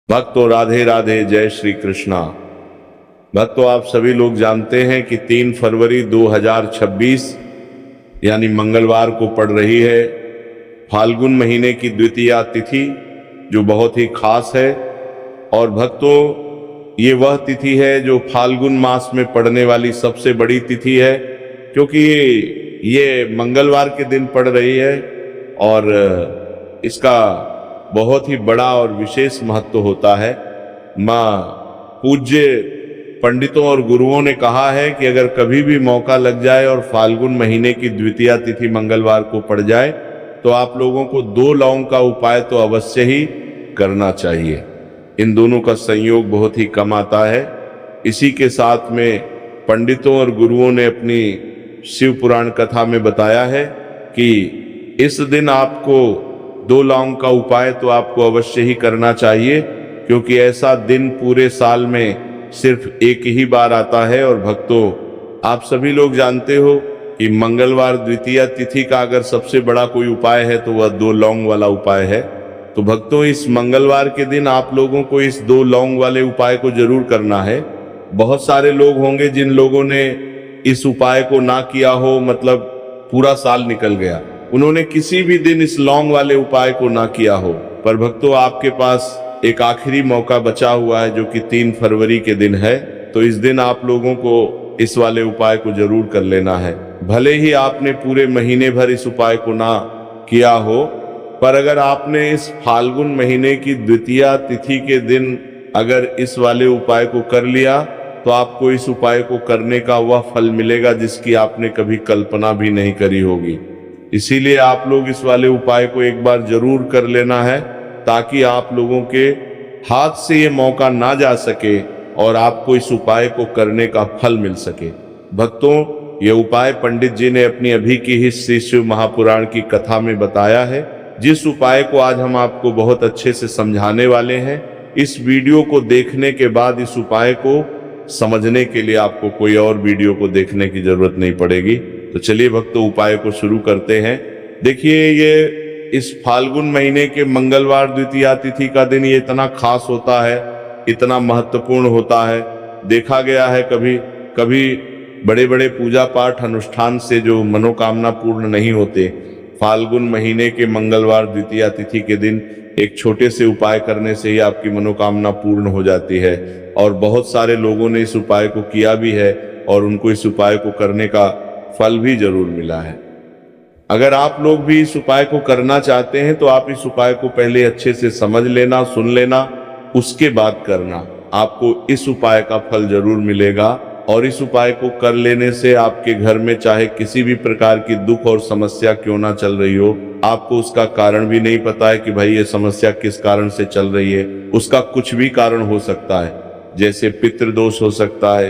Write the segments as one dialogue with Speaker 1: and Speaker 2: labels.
Speaker 1: भक्तों राधे राधे, जय श्री कृष्णा। भक्तों आप सभी लोग जानते हैं कि 3 फरवरी 2026 यानी मंगलवार को पड़ रही है फाल्गुन महीने की द्वितीया तिथि, जो बहुत ही खास है। और भक्तों ये वह तिथि है जो फाल्गुन मास में पड़ने वाली सबसे बड़ी तिथि है, क्योंकि ये मंगलवार के दिन पड़ रही है और इसका बहुत ही बड़ा और विशेष महत्व होता है। माँ पूज्य पंडितों और गुरुओं ने कहा है कि अगर कभी भी मौका लग जाए और फाल्गुन महीने की द्वितीया तिथि मंगलवार को पड़ जाए तो आप लोगों को 2 लौंग का उपाय तो अवश्य ही करना चाहिए। इन दोनों का संयोग बहुत ही कम आता है। इसी के साथ में पंडितों और गुरुओं ने अपनी शिव पुराण कथा में बताया है कि इस दिन आपको 2 लौंग का उपाय तो आपको अवश्य ही करना चाहिए, क्योंकि ऐसा दिन पूरे साल में सिर्फ एक ही बार आता है। और भक्तों आप सभी लोग जानते हो कि मंगलवार द्वितीया तिथि का अगर सबसे बड़ा कोई उपाय है तो वह 2 लौंग वाला उपाय है। तो भक्तों इस मंगलवार के दिन आप लोगों को इस 2 लौंग वाले उपाय को जरूर करना है। बहुत सारे लोग होंगे जिन लोगों ने इस उपाय को ना किया हो, मतलब पूरा साल निकल गया, उन्होंने किसी भी दिन इस लौंग वाले उपाय को ना किया हो। पर भक्तों आपके पास एक आखिरी मौका बचा हुआ है जो कि 3 फरवरी के दिन है। तो इस दिन आप लोगों को इस वाले उपाय को जरूर कर लेना है। भले ही आपने पूरे महीने भर इस उपाय को ना किया हो, पर अगर आपने इस फाल्गुन महीने की द्वितीया तिथि के दिन अगर इस वाले उपाय को कर लिया तो आपको इस उपाय को करने का वह फल मिलेगा जिसकी आपने कभी कल्पना भी नहीं करी होगी। इसीलिए आप लोग इस वाले उपाय को एक बार जरूर कर लेना है, ताकि आप लोगों के हाथ से ये मौका ना जा सके और आपको इस उपाय को करने का फल मिल सके। भक्तों ये उपाय पंडित जी ने अपनी अभी की ही श्री शिव महापुराण की कथा में बताया है, जिस उपाय को आज हम आपको बहुत अच्छे से समझाने वाले हैं। इस वीडियो को देखने के बाद इस उपाय को समझने के लिए आपको कोई और वीडियो को देखने की जरूरत नहीं पड़ेगी। तो चलिए भक्तों उपाय को शुरू करते हैं। देखिए ये इस फाल्गुन महीने के मंगलवार द्वितीया तिथि का दिन ये इतना खास होता है, इतना महत्वपूर्ण होता है। देखा गया है कभी कभी बड़े बड़े पूजा पाठ अनुष्ठान से जो मनोकामना पूर्ण नहीं होते, फाल्गुन महीने के मंगलवार द्वितीया तिथि के दिन एक छोटे से उपाय करने से ही आपकी मनोकामना पूर्ण हो जाती है। और बहुत सारे लोगों ने इस उपाय को किया भी है और उनको इस उपाय को करने का फल भी जरूर मिला है। अगर आप लोग भी इस उपाय को करना चाहते हैं तो आप इस उपाय को पहले अच्छे से समझ लेना, सुन लेना, उसके बाद करना। आपको इस उपाय का फल जरूर मिलेगा। और इस उपाय को कर लेने से आपके घर में चाहे किसी भी प्रकार की दुख और समस्या क्यों ना चल रही हो, आपको उसका कारण भी नहीं पता है कि भाई ये समस्या किस कारण से चल रही है, उसका कुछ भी कारण हो सकता है। जैसे पितृदोष हो सकता है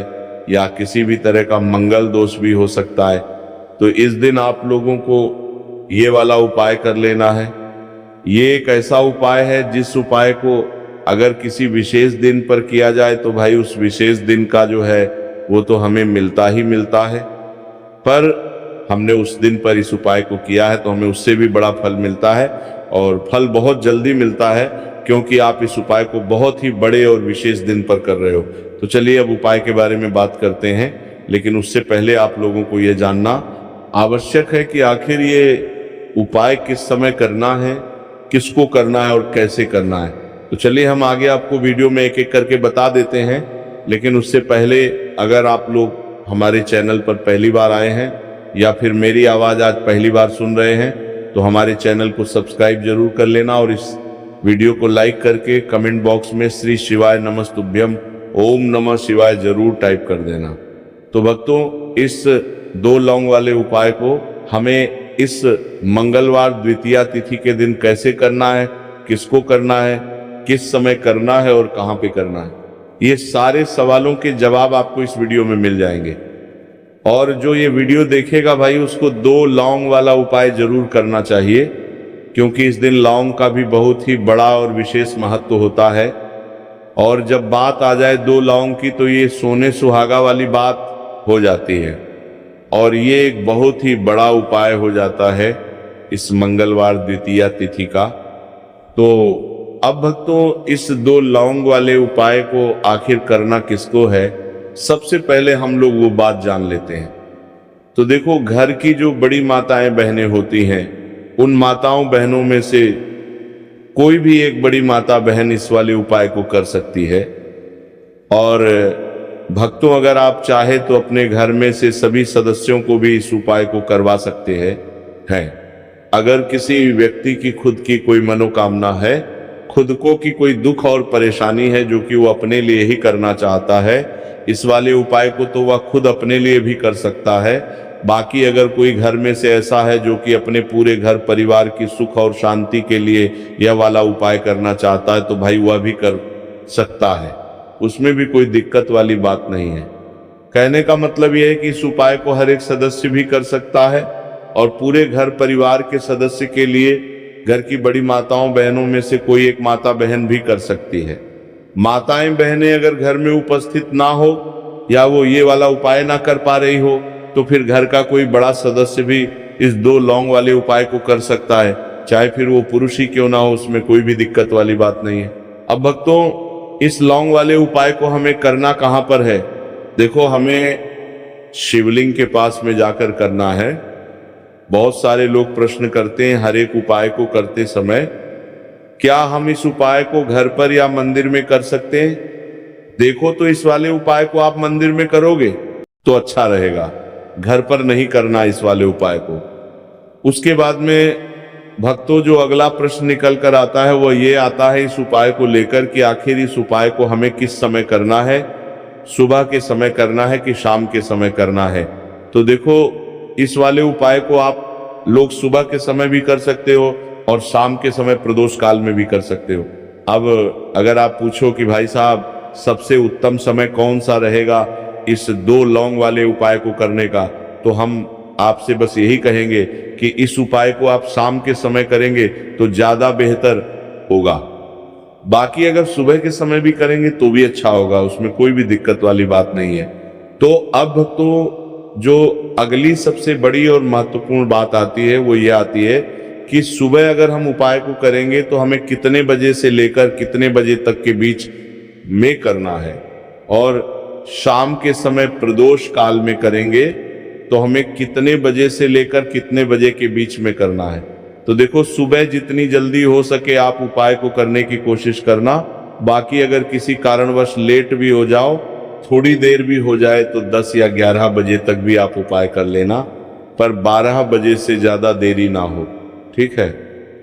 Speaker 1: या किसी भी तरह का मंगल दोष भी हो सकता है। तो इस दिन आप लोगों को ये वाला उपाय कर लेना है। ये एक ऐसा उपाय है जिस उपाय को अगर किसी विशेष दिन पर किया जाए तो भाई उस विशेष दिन का जो है वो तो हमें मिलता ही मिलता है, पर हमने उस दिन पर इस उपाय को किया है तो हमें उससे भी बड़ा फल मिलता है। और फल बहुत जल्दी मिलता है, क्योंकि आप इस उपाय को बहुत ही बड़े और विशेष दिन पर कर रहे हो। तो चलिए अब उपाय के बारे में बात करते हैं, लेकिन उससे पहले आप लोगों को ये जानना आवश्यक है कि आखिर ये उपाय किस समय करना है, किसको करना है और कैसे करना है। तो चलिए हम आगे आपको वीडियो में एक एक करके बता देते हैं। लेकिन उससे पहले अगर आप लोग हमारे चैनल पर पहली बार आए हैं या फिर मेरी आवाज़ आज पहली बार सुन रहे हैं तो हमारे चैनल को सब्सक्राइब जरूर कर लेना और इस वीडियो को लाइक करके कमेंट बॉक्स में श्री शिवाय नमस्तुभ्यम ओम नमः शिवाय जरूर टाइप कर देना। तो भक्तों इस 2 लौंग वाले उपाय को हमें इस मंगलवार द्वितीया तिथि के दिन कैसे करना है, किसको करना है, किस समय करना है और कहाँ पे करना है, ये सारे सवालों के जवाब आपको इस वीडियो में मिल जाएंगे। और जो ये वीडियो देखेगा भाई उसको 2 लौंग वाला उपाय जरूर करना चाहिए, क्योंकि इस दिन लौंग का भी बहुत ही बड़ा और विशेष महत्व होता है। और जब बात आ जाए 2 लौंग की तो ये सोने सुहागा वाली बात हो जाती है और ये एक बहुत ही बड़ा उपाय हो जाता है इस मंगलवार द्वितीया तिथि का। तो अब भक्तों, इस 2 लौंग वाले उपाय को आखिर करना किसको है, सबसे पहले हम लोग वो बात जान लेते हैं। तो देखो, घर की जो बड़ी माताएं बहनें होती हैं, उन माताओं बहनों में से कोई भी एक बड़ी माता बहन इस वाले उपाय को कर सकती है। और भक्तों, अगर आप चाहे तो अपने घर में से सभी सदस्यों को भी इस उपाय को करवा सकते हैं। अगर किसी व्यक्ति की खुद की कोई मनोकामना है, खुद को की कोई दुख और परेशानी है जो कि वो अपने लिए ही करना चाहता है, इस वाले उपाय को तो वह खुद अपने लिए भी कर सकता है। बाकी अगर कोई घर में से ऐसा है जो कि अपने पूरे घर परिवार की सुख और शांति के लिए यह वाला उपाय करना चाहता है, तो भाई वह भी कर सकता है, उसमें भी कोई दिक्कत वाली बात नहीं है। कहने का मतलब यह है कि इस उपाय को हर एक सदस्य भी कर सकता है और पूरे घर परिवार के सदस्य के लिए घर की बड़ी माताओं बहनों में से कोई एक माता बहन भी कर सकती है। माताएं बहनें अगर घर में उपस्थित ना हो या वो ये वाला उपाय ना कर पा रही हो, तो फिर घर का कोई बड़ा सदस्य भी इस 2 लौंग वाले उपाय को कर सकता है, चाहे फिर वो पुरुष ही क्यों ना हो, उसमें कोई भी दिक्कत वाली बात नहीं है। अब भक्तों, इस लौंग वाले उपाय को हमें करना कहां पर है? देखो, हमें शिवलिंग के पास में जाकर करना है। बहुत सारे लोग प्रश्न करते हैं हर एक उपाय को करते समय, क्या हम इस उपाय को घर पर या मंदिर में कर सकते हैं? देखो, तो इस वाले उपाय को आप मंदिर में करोगे तो अच्छा रहेगा, घर पर नहीं करना इस वाले उपाय को। उसके बाद में भक्तों, जो अगला प्रश्न निकल कर आता है वो ये आता है इस उपाय को लेकर कि आखिर इस उपाय को हमें किस समय करना है, सुबह के समय करना है कि शाम के समय करना है? तो देखो, इस वाले उपाय को आप लोग सुबह के समय भी कर सकते हो और शाम के समय प्रदोष काल में भी कर सकते हो। अब अगर आप पूछो कि भाई साहब सबसे उत्तम समय कौन सा रहेगा इस 2 लौंग वाले उपाय को करने का, तो हम आपसे बस यही कहेंगे कि इस उपाय को आप शाम के समय करेंगे तो ज्यादा बेहतर होगा। बाकी अगर सुबह के समय भी करेंगे तो भी अच्छा होगा, उसमें कोई भी दिक्कत वाली बात नहीं है। तो अब तो जो अगली सबसे बड़ी और महत्वपूर्ण बात आती है वो ये आती है कि सुबह अगर हम उपाय को करेंगे तो हमें कितने बजे से लेकर कितने बजे तक के बीच में करना है, और शाम के समय प्रदोष काल में करेंगे तो हमें कितने बजे से लेकर कितने बजे के बीच में करना है। तो देखो, सुबह जितनी जल्दी हो सके आप उपाय को करने की कोशिश करना। बाकी अगर किसी कारणवश लेट भी हो जाओ, थोड़ी देर भी हो जाए, तो 10 या 11 बजे तक भी आप उपाय कर लेना, पर 12 बजे से ज्यादा देरी ना हो, ठीक है?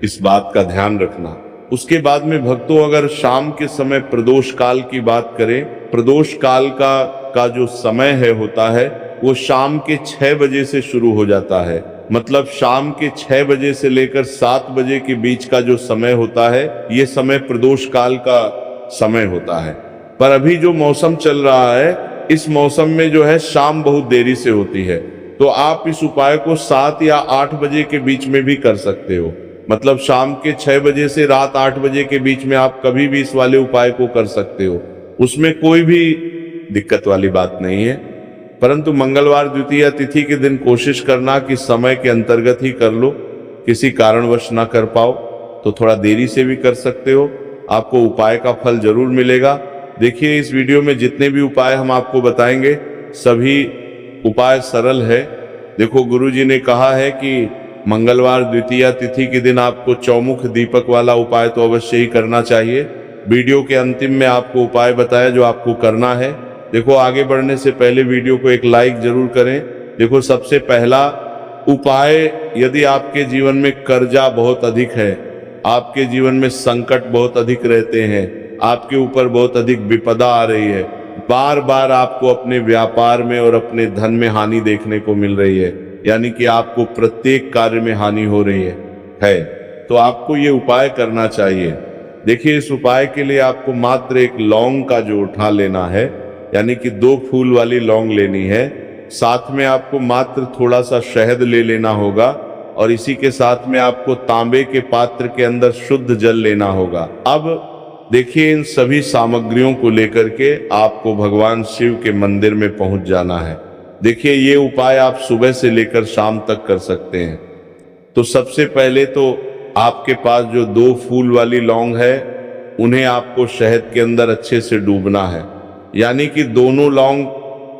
Speaker 1: इस बात का ध्यान रखना। उसके बाद में भक्तों, अगर शाम के समय प्रदोष काल की बात करें, प्रदोष काल का जो समय होता है वो शाम के 6 बजे से शुरू हो जाता है। मतलब शाम के 6 बजे से लेकर 7 बजे के बीच का जो समय होता है, ये समय प्रदोष काल का समय होता है। पर अभी जो मौसम चल रहा है, इस मौसम में जो है शाम बहुत देरी से होती है, तो आप इस उपाय को 7 या 8 बजे के बीच में भी कर सकते हो। मतलब शाम के 6 बजे से रात 8 बजे के बीच में आप कभी भी इस वाले उपाय को कर सकते हो, उसमें कोई भी दिक्कत वाली बात नहीं है। परंतु मंगलवार द्वितीया तिथि के दिन कोशिश करना कि समय के अंतर्गत ही कर लो। किसी कारणवश ना कर पाओ तो थोड़ा देरी से भी कर सकते हो, आपको उपाय का फल जरूर मिलेगा। देखिए, इस वीडियो में जितने भी उपाय हम आपको बताएंगे सभी उपाय सरल है। देखो, गुरुजी ने कहा है कि मंगलवार द्वितीया तिथि के दिन आपको चौमुख दीपक वाला उपाय तो अवश्य ही करना चाहिए। वीडियो के अंतिम में आपको उपाय बताया जो आपको करना है। देखो, आगे बढ़ने से पहले वीडियो को एक लाइक जरूर करें। देखो, सबसे पहला उपाय, यदि आपके जीवन में कर्जा बहुत अधिक है, आपके जीवन में संकट बहुत अधिक रहते हैं, आपके ऊपर बहुत अधिक विपदा आ रही है, बार बार आपको अपने व्यापार में और अपने धन में हानि देखने को मिल रही है, यानी कि आपको प्रत्येक कार्य में हानि हो रही है, तो आपको ये उपाय करना चाहिए। देखिए, इस उपाय के लिए आपको मात्र एक लौंग का जो उठा लेना है, यानी कि 2 फूल वाली लौंग लेनी है। साथ में आपको मात्र थोड़ा सा शहद ले लेना होगा और इसी के साथ में आपको तांबे के पात्र के अंदर शुद्ध जल लेना होगा। अब देखिए, इन सभी सामग्रियों को लेकर के आपको भगवान शिव के मंदिर में पहुंच जाना है। देखिए, ये उपाय आप सुबह से लेकर शाम तक कर सकते हैं। तो सबसे पहले तो आपके पास जो 2 फूल वाली लौंग है उन्हें आपको शहद के अंदर अच्छे से डूबना है, यानी कि दोनों लौंग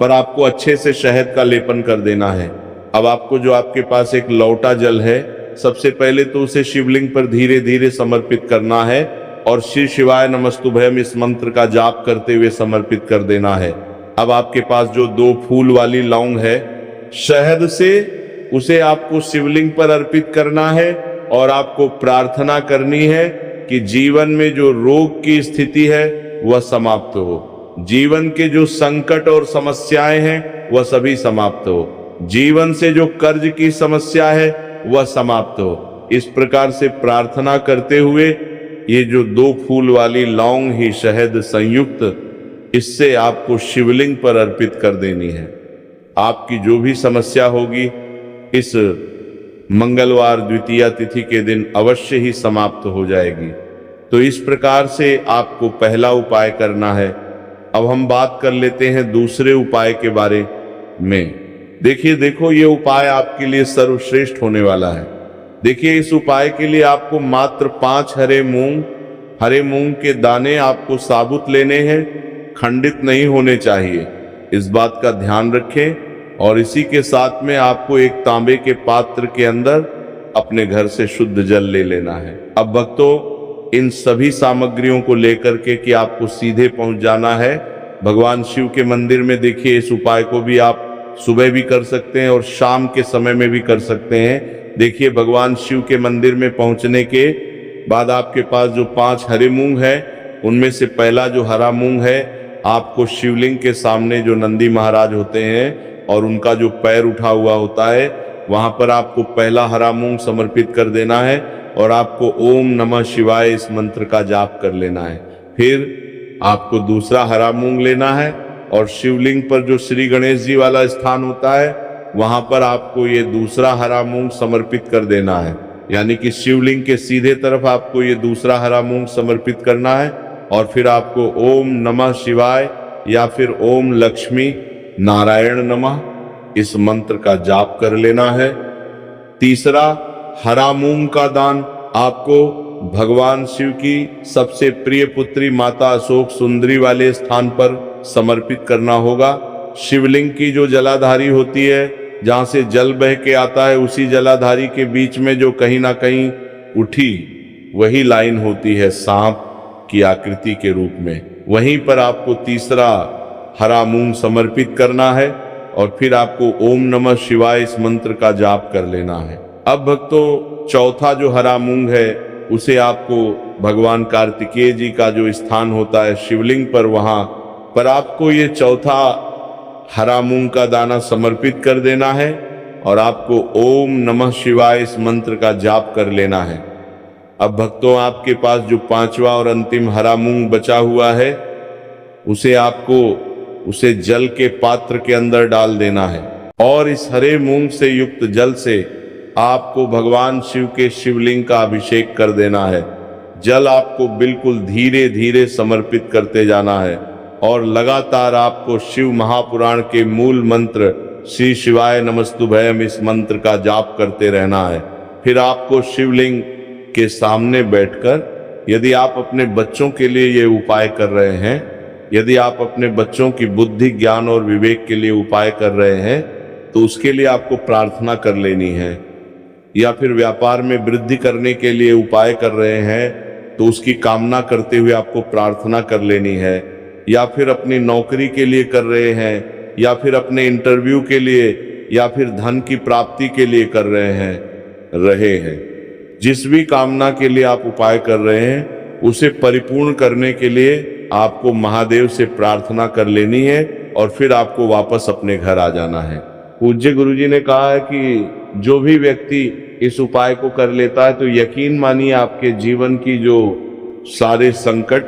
Speaker 1: पर आपको अच्छे से शहद का लेपन कर देना है। अब आपको जो आपके पास एक लौटा जल है, सबसे पहले तो उसे शिवलिंग पर धीरे धीरे समर्पित करना है और श्री शिवाय नमस्तुभयम इस मंत्र का जाप करते हुए समर्पित कर देना है। अब आपके पास जो 2 फूल वाली लौंग है, शहद से उसे आपको शिवलिंग पर अर्पित करना है और आपको प्रार्थना करनी है कि जीवन में जो रोग की स्थिति है वह समाप्त हो, जीवन के जो संकट और समस्याएं हैं वह सभी समाप्त हो, जीवन से जो कर्ज की समस्या है वह समाप्त हो। इस प्रकार से प्रार्थना करते हुए ये जो 2 फूल वाली लौंग ही शहद संयुक्त, इससे आपको शिवलिंग पर अर्पित कर देनी है। आपकी जो भी समस्या होगी इस मंगलवार द्वितीया तिथि के दिन अवश्य ही समाप्त हो जाएगी। तो इस प्रकार से आपको पहला उपाय करना है। अब हम बात कर लेते हैं दूसरे उपाय के बारे में। देखो ये उपाय आपके लिए सर्वश्रेष्ठ होने वाला है। देखिए, इस उपाय के लिए आपको मात्र 5 हरे मूंग के दाने आपको साबुत लेने हैं, खंडित नहीं होने चाहिए, इस बात का ध्यान रखें। और इसी के साथ में आपको एक तांबे के पात्र के अंदर अपने घर से शुद्ध जल ले लेना है। अब भक्तों, इन सभी सामग्रियों को लेकर के कि आपको सीधे पहुंच जाना है भगवान शिव के मंदिर में। देखिए, इस उपाय को भी आप सुबह भी कर सकते हैं और शाम के समय में भी कर सकते हैं। देखिए, भगवान शिव के मंदिर में पहुंचने के बाद आपके पास जो 5 हरे मूंग है, उनमें से पहला जो हरा मूंग है आपको शिवलिंग के सामने जो नंदी महाराज होते हैं और उनका जो पैर उठा हुआ होता है, वहां पर आपको पहला हरा मूंग समर्पित कर देना है और आपको ओम नमः शिवाय इस मंत्र का जाप कर लेना है। फिर आपको दूसरा हरा मूंग लेना है और शिवलिंग पर जो श्री गणेश जी वाला स्थान होता है वहां पर आपको ये दूसरा हरा मूंग समर्पित कर देना है, यानी कि शिवलिंग के सीधे तरफ आपको ये दूसरा हरा मूंग समर्पित करना है। और फिर आपको ओम नमः शिवाय या फिर ओम लक्ष्मी नारायण नमः इस मंत्र का जाप कर लेना है। तीसरा हरा मूंग का दान आपको भगवान शिव की सबसे प्रिय पुत्री माता अशोक सुंदरी वाले स्थान पर समर्पित करना होगा। शिवलिंग की जो जलाधारी होती है, जहां से जल बह के आता है, उसी जलाधारी के बीच में जो कहीं ना कहीं उठी वही लाइन होती है सांप की आकृति के रूप में, वहीं पर आपको तीसरा हरा मूंग समर्पित करना है और फिर आपको ओम नमः शिवाय इस मंत्र का जाप कर लेना है। अब भक्तों, चौथा जो हरा मूंग है उसे आपको भगवान कार्तिकेय जी का जो स्थान होता है शिवलिंग पर, वहां पर आपको ये चौथा हरा मूंग का दाना समर्पित कर देना है और आपको ओम नमः शिवाय इस मंत्र का जाप कर लेना है। अब भक्तों, आपके पास जो 5वां और अंतिम हरा मूंग बचा हुआ है उसे जल के पात्र के अंदर डाल देना है और इस हरे मूंग से युक्त जल से आपको भगवान शिव के शिवलिंग का अभिषेक कर देना है। जल आपको बिल्कुल धीरे धीरे समर्पित करते जाना है और लगातार आपको शिव महापुराण के मूल मंत्र श्री शिवाय नमस्तुभयम इस मंत्र का जाप करते रहना है। फिर आपको शिवलिंग के सामने बैठकर, यदि आप अपने बच्चों के लिए ये उपाय कर रहे हैं, यदि आप अपने बच्चों की बुद्धि ज्ञान और विवेक के लिए उपाय कर रहे हैं, तो उसके लिए आपको प्रार्थना कर लेनी है। या फिर व्यापार में वृद्धि करने के लिए उपाय कर रहे हैं तो उसकी कामना करते हुए आपको प्रार्थना कर लेनी है। या फिर अपनी नौकरी के लिए कर रहे हैं, या फिर अपने इंटरव्यू के लिए, या फिर धन की प्राप्ति के लिए कर रहे हैं, जिस भी कामना के लिए आप उपाय कर रहे हैं उसे परिपूर्ण करने के लिए आपको महादेव से प्रार्थना कर लेनी है और फिर आपको वापस अपने घर आ जाना है। पूज्य गुरुजी ने कहा है कि जो भी व्यक्ति इस उपाय को कर लेता है तो यकीन मानिए आपके जीवन की जो सारे संकट,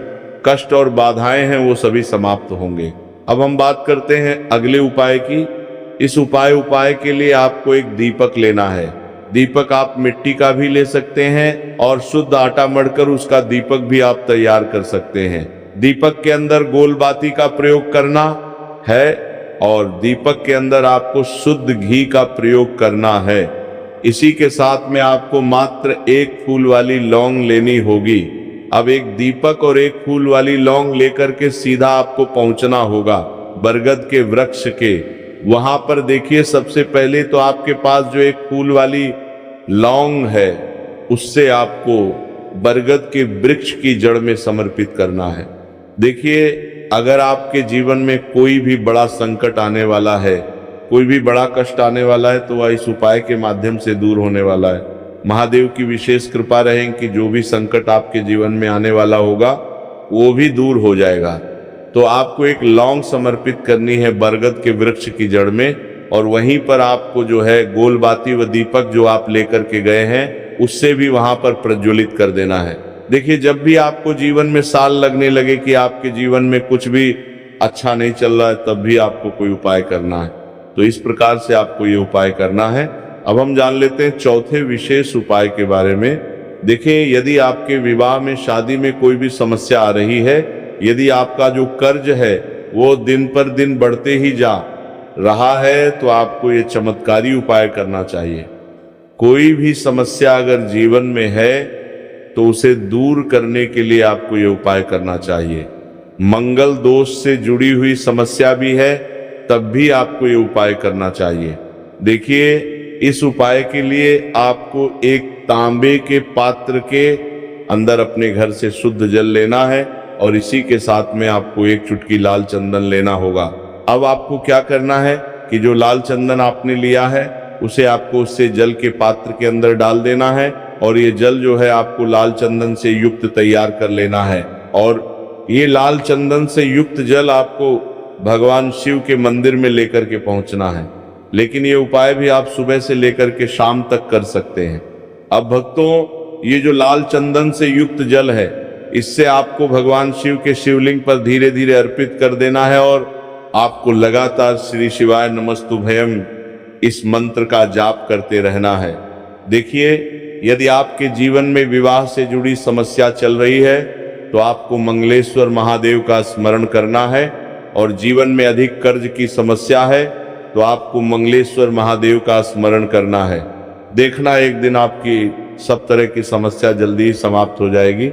Speaker 1: कष्ट और बाधाएं हैं वो सभी समाप्त होंगे। अब हम बात करते हैं अगले उपाय की। इस उपाय के लिए आपको एक दीपक लेना है। दीपक आप मिट्टी का भी ले सकते हैं और शुद्ध आटा मढ़कर उसका दीपक भी आप तैयार कर सकते हैं। दीपक के अंदर गोल बाती का प्रयोग करना है और दीपक के अंदर आपको शुद्ध घी का प्रयोग करना है। इसी के साथ में आपको मात्र 1 फूल वाली लौंग लेनी होगी अब एक दीपक और एक फूल वाली लौंग लेकर के सीधा आपको पहुंचना होगा बरगद के वृक्ष के। वहां पर देखिए, सबसे पहले तो आपके पास जो एक फूल वाली लौंग है उससे आपको बरगद के वृक्ष की जड़ में समर्पित करना है। देखिए, अगर आपके जीवन में कोई भी बड़ा संकट आने वाला है, कोई भी बड़ा कष्ट आने वाला है, तो वह इस उपाय के माध्यम से दूर होने वाला है। महादेव की विशेष कृपा रहे कि जो भी संकट आपके जीवन में आने वाला होगा वो भी दूर हो जाएगा। तो आपको एक लौंग समर्पित करनी है बरगद के वृक्ष की जड़ में, और वहीं पर आपको जो है गोलबाती व दीपक जो आप लेकर के गए हैं उससे भी वहां पर प्रज्वलित कर देना है। देखिए, जब भी आपको जीवन में साल लगने लगे कि आपके जीवन में कुछ भी अच्छा नहीं चल रहा है, तब भी आपको कोई उपाय करना है। तो इस प्रकार से आपको ये उपाय करना है। अब हम जान लेते हैं चौथे विशेष उपाय के बारे में। देखिए, यदि आपके विवाह में, शादी में कोई भी समस्या आ रही है, यदि आपका जो कर्ज है वो दिन पर दिन बढ़ते ही जा रहा है, तो आपको ये चमत्कारी उपाय करना चाहिए। कोई भी समस्या अगर जीवन में है तो उसे दूर करने के लिए आपको ये उपाय करना चाहिए। मंगल दोष से जुड़ी हुई समस्या भी है तब भी आपको ये उपाय करना चाहिए। देखिए, इस उपाय के लिए आपको एक तांबे के पात्र के अंदर अपने घर से शुद्ध जल लेना है, और इसी के साथ में आपको एक चुटकी लाल चंदन लेना होगा। अब आपको क्या करना है कि जो लाल चंदन आपने लिया है उसे आपको उससे जल के पात्र के अंदर डाल देना है, और ये जल जो है आपको लाल चंदन से युक्त तैयार कर लेना है। और ये लाल चंदन से युक्त जल आपको भगवान शिव के मंदिर में लेकर के पहुंचना है। लेकिन ये उपाय भी आप सुबह से लेकर के शाम तक कर सकते हैं। अब भक्तों, ये जो लाल चंदन से युक्त जल है, इससे आपको भगवान शिव के शिवलिंग पर धीरे धीरे अर्पित कर देना है, और आपको लगातार श्री शिवाय नमस्तुभयम इस मंत्र का जाप करते रहना है। देखिए, यदि आपके जीवन में विवाह से जुड़ी समस्या चल रही है तो आपको मंगलेश्वर महादेव का स्मरण करना है, और जीवन में अधिक कर्ज की समस्या है तो आपको मंगलेश्वर महादेव का स्मरण करना है। देखना, एक दिन आपकी सब तरह की समस्या जल्दी ही समाप्त हो जाएगी।